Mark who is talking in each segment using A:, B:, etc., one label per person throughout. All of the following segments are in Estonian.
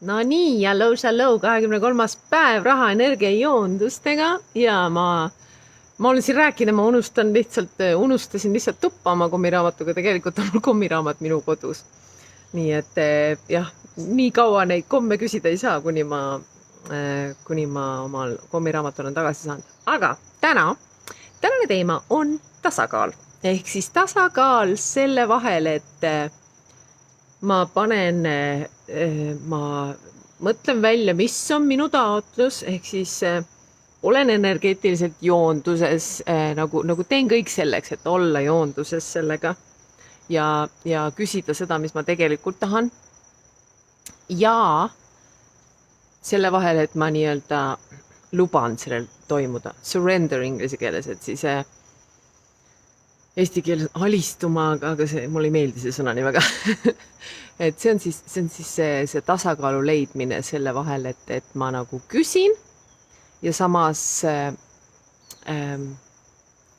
A: No nii, hello, 23. päev raha energiajoondustega ja ma olen siin rääkinud, ma unustasin lihtsalt tuppa oma kommiraamatuga, tegelikult on mul kommiraamat minu kodus. Nii et jah, nii kaua neid komme küsida ei saa, kuni ma omal kommiraamatu olen tagasi saanud. Aga tänane teema on tasakaal. Ehk siis tasakaal selle vahel, et ma mõtlen välja, mis on minu taotlus, ehk siis olen energeetiliselt joonduses, nagu teen kõik selleks, et olla joonduses sellega ja küsida seda, mis ma tegelikult tahan. Ja selle vahel, et ma nii-öelda luban sellel toimuda, surrender inglise keeles, et siis eesti keeles alistuma, aga mulle ei meeldi see sõna nii väga. et see on siis see tasakaalu leidmine selle vahel, et ma nagu küsin ja samas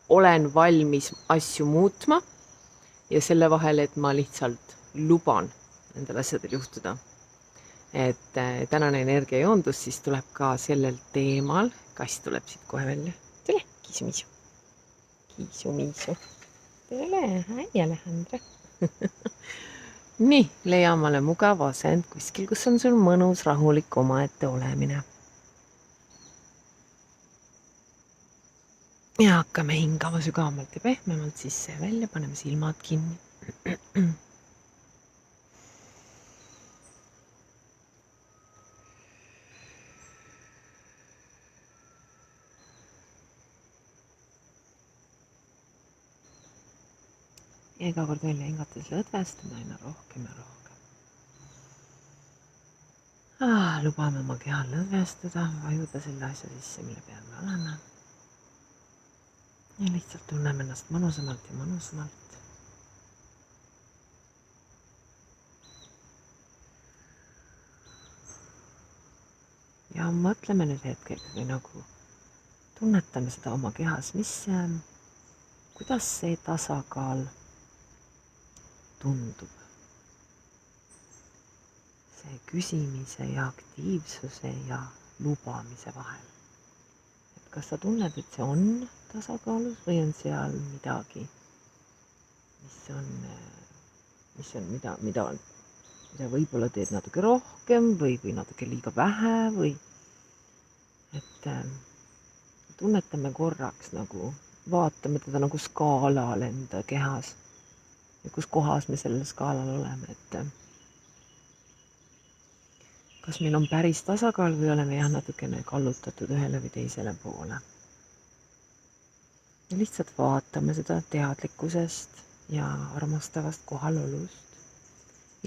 A: olen valmis asju muutma ja selle vahel, et ma lihtsalt luban nendel asjadel juhtuda. Et tänane energiajoondus siis tuleb ka sellel teemal, kass tuleb siit kohe välja. Tule, kiisu-miisu. Kiisu-miisu. Tere, äi Alejandra. Nii, leia omale mugav asend kuskil, kus on sul mõnus, rahulik omaette olemine. Ja hakkame hingama sügavamalt ja pehmemalt sisse ja välja, paneme silmad kinni. Ja iga kord välja hingates lõdvestame aina rohkem ja rohkem. Lubame oma kehal lõdvestuda, vajuda selle asja sisse, mille peal me oleme. Ja lihtsalt tunneme ennast mõnusamalt ja mõnusamalt. Ja mõtleme nüüd hetkega või nagu tunnetame seda oma kehas, kuidas see tasakaal tundub. See küsimise ja aktiivsuse ja lubamise vahel. Et kas sa tunned, et see on tasakaalus või on seal midagi, mida võib-olla teed natuke rohkem või natuke liiga vähe või et tunnetame korraks nagu, vaatame teda nagu skaalal enda kehas ja kus kohas me sellel skaalal oleme, et kas meil on päris tasakaal või oleme jah natukene kallutatud ühele või teisele poole. Ja lihtsalt vaatame seda teadlikkusest ja armastavast kohalolust,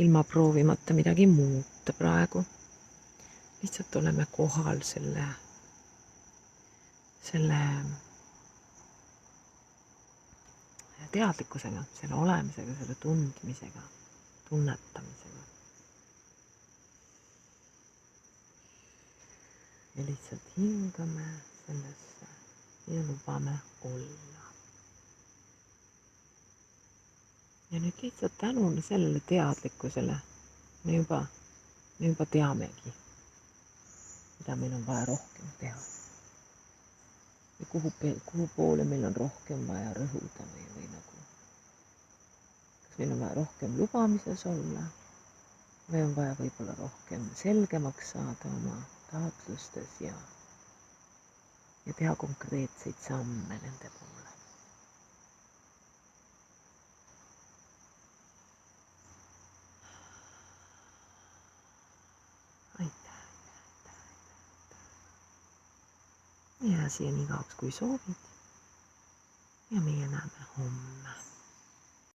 A: ilma proovimata midagi muuta praegu. Lihtsalt oleme kohal selle teadlikkusega, selle olemisega, selle tundmisega, tunnetamisega. Ja lihtsalt hingame sellesse ja lubame olla. Ja nüüd lihtsalt tänu sellele teadlikkusele me juba teamegi, mida meil on vaja rohkem teha. Ja kuhu poole meil on rohkem vaja rõhuda või nagu, kas meil on vaja rohkem lubamises olla või on vaja võib-olla rohkem selgemaks saada oma taotlustes ja teha konkreetseid samme nende poole. Aitäh. Ja siia nii kauaks kui soovid. Ja meie näeme homme.